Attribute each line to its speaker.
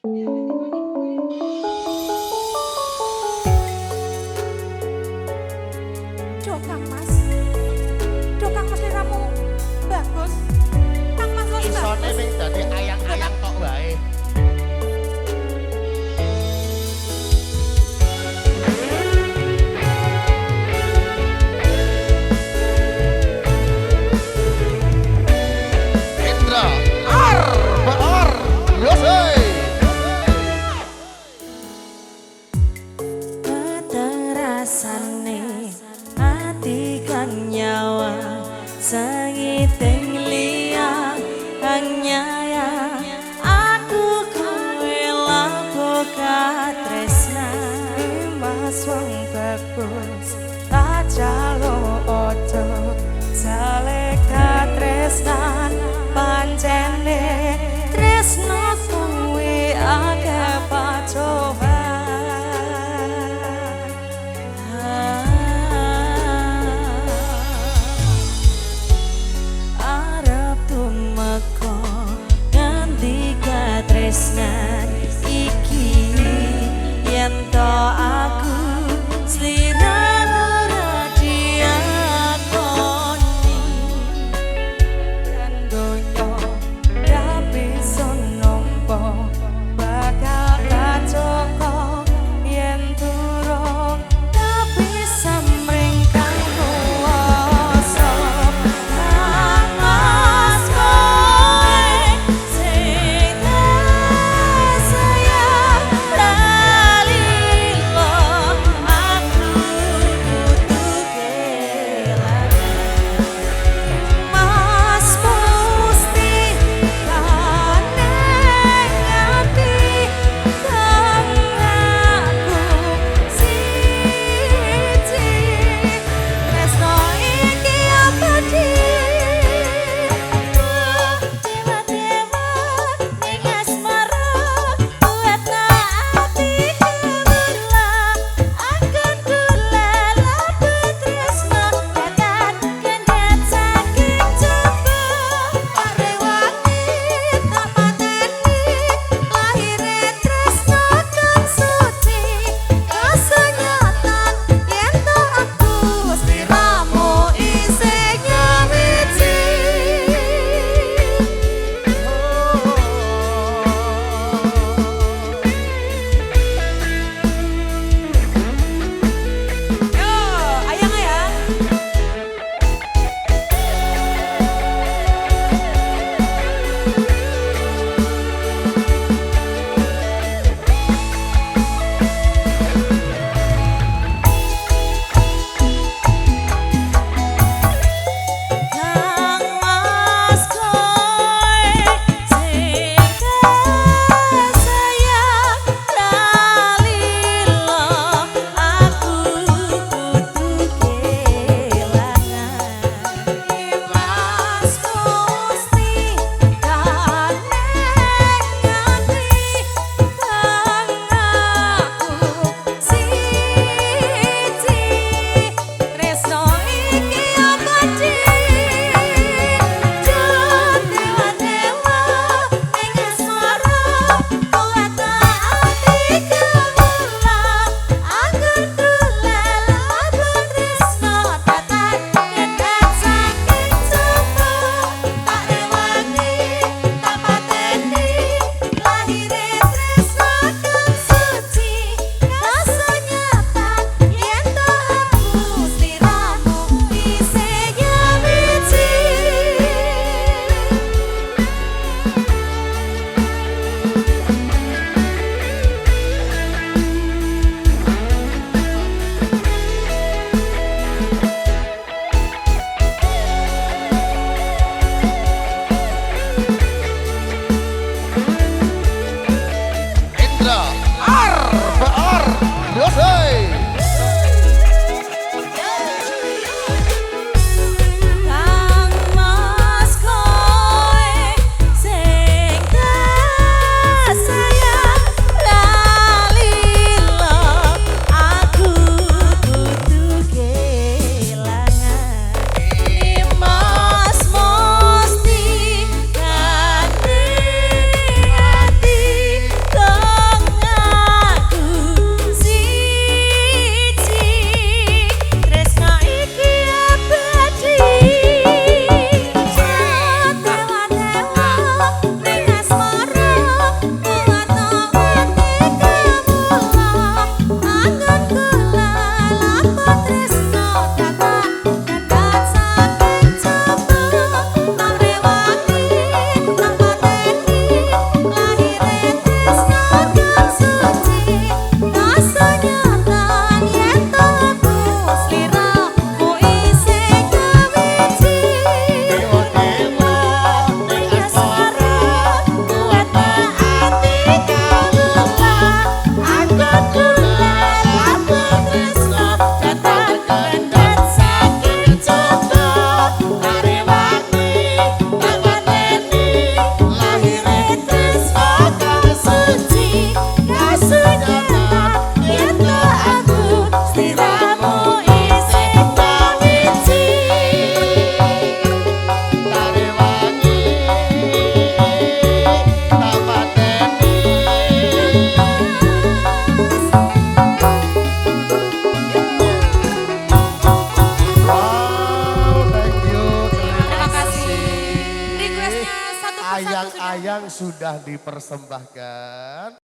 Speaker 1: Duh Kang Mas. Duh Kang Mas liramu bagus. Kang Mas wis
Speaker 2: Isone
Speaker 1: bagus.
Speaker 2: ming dadi ayang-ayang tok wae. Indra Ar Yosei.
Speaker 3: Keterasane ati kang nyawa sangiting liya anyaya aku kowe lapo katresna mas wong bagus tak jalo ojo sale katresnan pancene tresno kuwi akeh pacoba. Tresnan iki yen to aku sliramu ora diakoni yen donya ra bisa nampa bakal kacoko yen durung ra bisa mringkang kuwasa Mas kowe sing
Speaker 2: ayang-ayang sudah dipersembahkan.